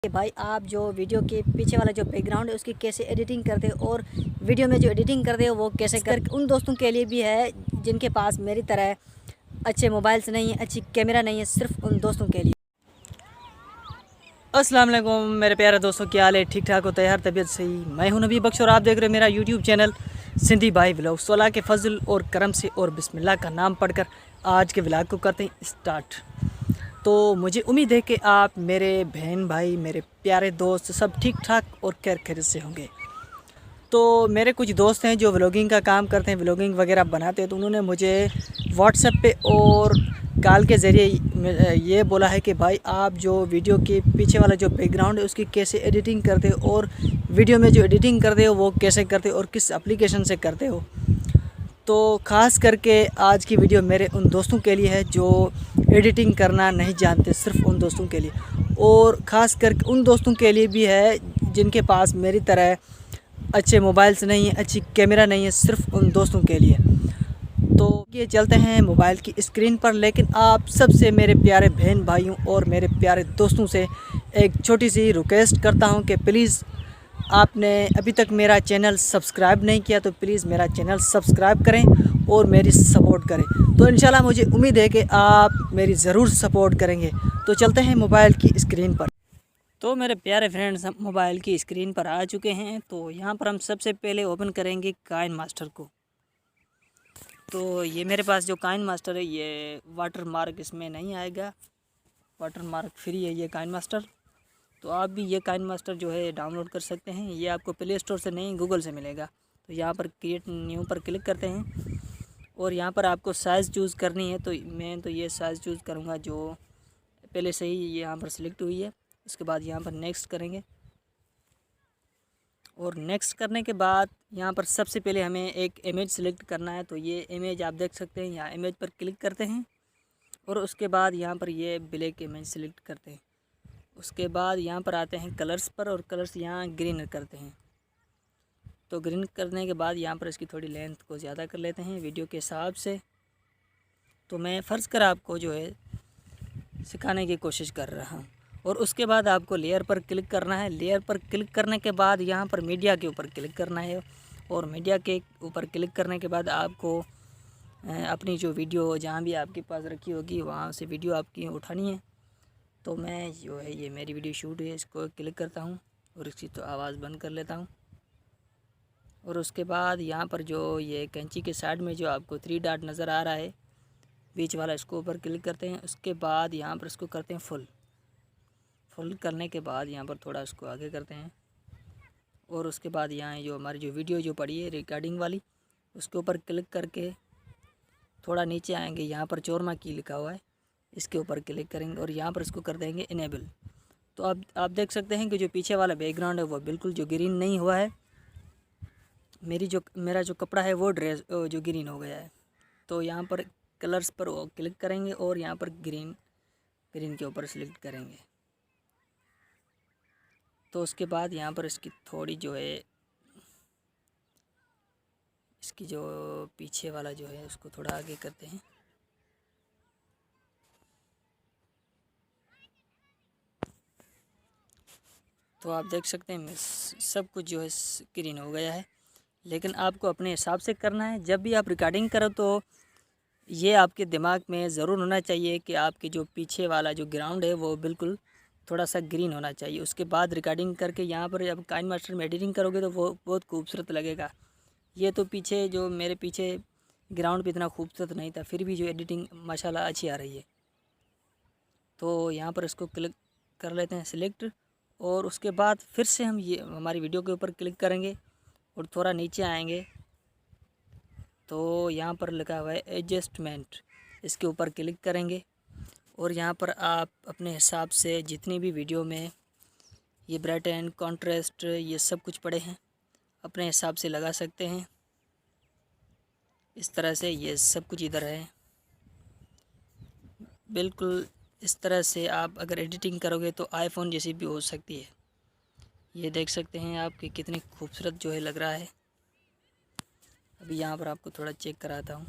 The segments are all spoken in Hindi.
कि भाई आप जो वीडियो के पीछे वाला जो बैकग्राउंड है उसकी कैसे एडिटिंग करते हो और वीडियो में जो एडिटिंग करते हो वो कैसे कर उन दोस्तों के लिए भी है जिनके पास मेरी तरह अच्छे मोबाइल्स नहीं है, अच्छी कैमरा नहीं है, सिर्फ उन दोस्तों के लिए। अस्सलाम वालेकुम मेरे प्यारे दोस्तों, क्या हाल है? ठीक ठाक हो? तैयार तबीयत सही। मैं हूं नबी बख्श और आप देख रहे हैं मेरा यूट्यूब चैनल सिंधी भाई व्लॉग। सोलह के फजल और करम से और बिस्मिल्लाह का नाम पढ़कर आज के व्लॉग को करते हैं स्टार्ट। तो मुझे उम्मीद है कि आप मेरे बहन भाई मेरे प्यारे दोस्त सब ठीक ठाक और खैर खैरियत से होंगे। तो मेरे कुछ दोस्त हैं जो व्लॉगिंग का काम करते हैं, व्लॉगिंग वगैरह बनाते हैं, तो उन्होंने मुझे व्हाट्सएप पे और कॉल के ज़रिए ये बोला है कि भाई आप जो वीडियो के पीछे वाला जो बैकग्राउंड है उसकी कैसे एडिटिंग करते हो और वीडियो में जो एडिटिंग करते हो वो कैसे करते हो और किस एप्लीकेशन से करते हो। तो ख़ास करके आज की वीडियो मेरे उन दोस्तों के लिए है जो एडिटिंग करना नहीं जानते, सिर्फ उन दोस्तों के लिए, और ख़ास करके उन दोस्तों के लिए भी है जिनके पास मेरी तरह अच्छे मोबाइल्स नहीं है, अच्छी कैमरा नहीं है, सिर्फ उन दोस्तों के लिए। तो ये चलते हैं मोबाइल की स्क्रीन पर, लेकिन आप सबसे मेरे प्यारे बहन भाइयों और मेरे प्यारे दोस्तों से एक छोटी सी रिक्वेस्ट करता हूं कि प्लीज़ आपने अभी तक मेरा चैनल सब्सक्राइब नहीं किया तो प्लीज़ मेरा चैनल सब्सक्राइब करें और मेरी सपोर्ट करें। तो इंशाल्लाह मुझे उम्मीद है कि आप मेरी ज़रूर सपोर्ट करेंगे। तो चलते हैं मोबाइल की स्क्रीन पर। तो मेरे प्यारे फ्रेंड्स, हम मोबाइल की स्क्रीन पर आ चुके हैं। तो यहाँ पर हम सबसे पहले ओपन करेंगे काइन मास्टर को। तो ये मेरे पास जो काइन मास्टर है ये वाटर मार्क इसमें नहीं आएगा, वाटर मार्क फ्री है ये काइन मास्टर। तो आप भी ये काइन मास्टर जो है डाउनलोड कर सकते हैं। ये आपको प्ले स्टोर से नहीं, गूगल से मिलेगा। तो यहाँ पर क्रिएट न्यू पर क्लिक करते हैं और यहाँ पर आपको साइज़ चूज़ करनी है। तो मैं तो ये साइज़ चूज़ करूँगा जो पहले से ही यहाँ पर सिलेक्ट हुई है। उसके बाद यहाँ पर नेक्स्ट करेंगे और नेक्स्ट करने के बाद यहाँ पर सबसे पहले हमें एक इमेज सेलेक्ट करना है। तो ये इमेज आप देख सकते हैं, यहाँ इमेज पर क्लिक करते हैं और उसके बाद यहाँ पर ये ब्लैक इमेज सेलेक्ट करते हैं। उसके बाद यहाँ पर आते हैं कलर्स पर और कलर्स यहाँ ग्रीन करते हैं। तो ग्रीन करने के बाद यहाँ पर इसकी थोड़ी लेंथ को ज़्यादा कर लेते हैं वीडियो के हिसाब से। तो मैं फ़र्ज़ कर आपको जो है सिखाने की कोशिश कर रहा हूँ। और उसके बाद आपको लेयर पर क्लिक करना है। लेयर पर क्लिक करने के बाद यहाँ पर मीडिया के ऊपर क्लिक करना है और मीडिया के ऊपर क्लिक करने के बाद आपको अपनी जो वीडियो जहाँ भी आपके पास रखी होगी वहाँ से वीडियो आपकी उठानी है। तो मैं जो है ये मेरी वीडियो शूट है, इसको क्लिक करता हूँ और इसकी तो आवाज़ बंद कर लेता हूँ। और उसके बाद यहाँ पर जो ये कैंची के साइड में जो आपको 3 डॉट नज़र आ रहा है बीच वाला, इसको ऊपर क्लिक करते हैं। उसके बाद यहाँ पर इसको करते हैं फुल करने के बाद यहाँ पर थोड़ा इसको आगे करते हैं और उसके बाद यहाँ जो हमारी जो वीडियो जो पड़ी है रिकॉर्डिंग वाली, उसके ऊपर क्लिक करके थोड़ा नीचे आएंगे। यहाँ पर चोरमा की लिखा हुआ है, इसके ऊपर क्लिक करेंगे और यहाँ पर इसको कर देंगे इनेबल। तो अब आप देख सकते हैं कि जो पीछे वाला बैकग्राउंड है वो बिल्कुल जो ग्रीन नहीं हुआ है। मेरा जो कपड़ा है वो ड्रेस जो ग्रीन हो गया है। तो यहाँ पर कलर्स पर क्लिक करेंगे और यहाँ पर ग्रीन के ऊपर सेलेक्ट करेंगे। तो उसके बाद यहाँ पर इसकी थोड़ी जो है इसकी जो पीछे वाला जो है उसको थोड़ा आगे करते हैं। तो आप देख सकते हैं सब कुछ जो है ग्रीन हो गया है, लेकिन आपको अपने हिसाब से करना है। जब भी आप रिकॉर्डिंग करो तो ये आपके दिमाग में ज़रूर होना चाहिए कि आपके जो पीछे वाला जो ग्राउंड है वो बिल्कुल थोड़ा सा ग्रीन होना चाहिए। उसके बाद रिकॉर्डिंग करके यहाँ पर जब काइन मास्टर में एडिटिंग करोगे तो वो बहुत खूबसूरत लगेगा। ये तो पीछे जो मेरे पीछे ग्राउंड पे इतना खूबसूरत नहीं था, फिर भी जो एडिटिंग माशाल्लाह अच्छी आ रही है। तो यहाँ पर इसको क्लिक कर लेते हैं सिलेक्ट और उसके बाद फिर से हम ये हमारी वीडियो के ऊपर क्लिक करेंगे और थोड़ा नीचे आएंगे। तो यहाँ पर लिखा हुआ है एडजस्टमेंट, इसके ऊपर क्लिक करेंगे और यहाँ पर आप अपने हिसाब से जितनी भी वीडियो में ये ब्राइट एंड कॉन्ट्रास्ट ये सब कुछ पड़े हैं अपने हिसाब से लगा सकते हैं। इस तरह से ये सब कुछ इधर है। बिल्कुल इस तरह से आप अगर एडिटिंग करोगे तो आईफोन जैसी भी हो सकती है। ये देख सकते हैं आप कि कितनी खूबसूरत जो है लग रहा है। अभी यहाँ पर आपको थोड़ा चेक कराता हूँ,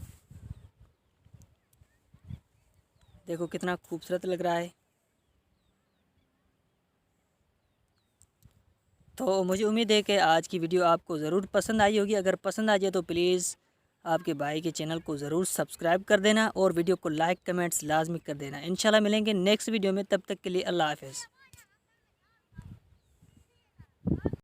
देखो कितना खूबसूरत लग रहा है। तो मुझे उम्मीद है कि आज की वीडियो आपको ज़रूर पसंद आई होगी। अगर पसंद आ जाए तो प्लीज़ आपके भाई के चैनल को ज़रूर सब्सक्राइब कर देना और वीडियो को लाइक कमेंट्स लाजमी कर देना। इंशाल्लाह मिलेंगे नेक्स्ट वीडियो में, तब तक के लिए अल्लाह हाफ़िज़।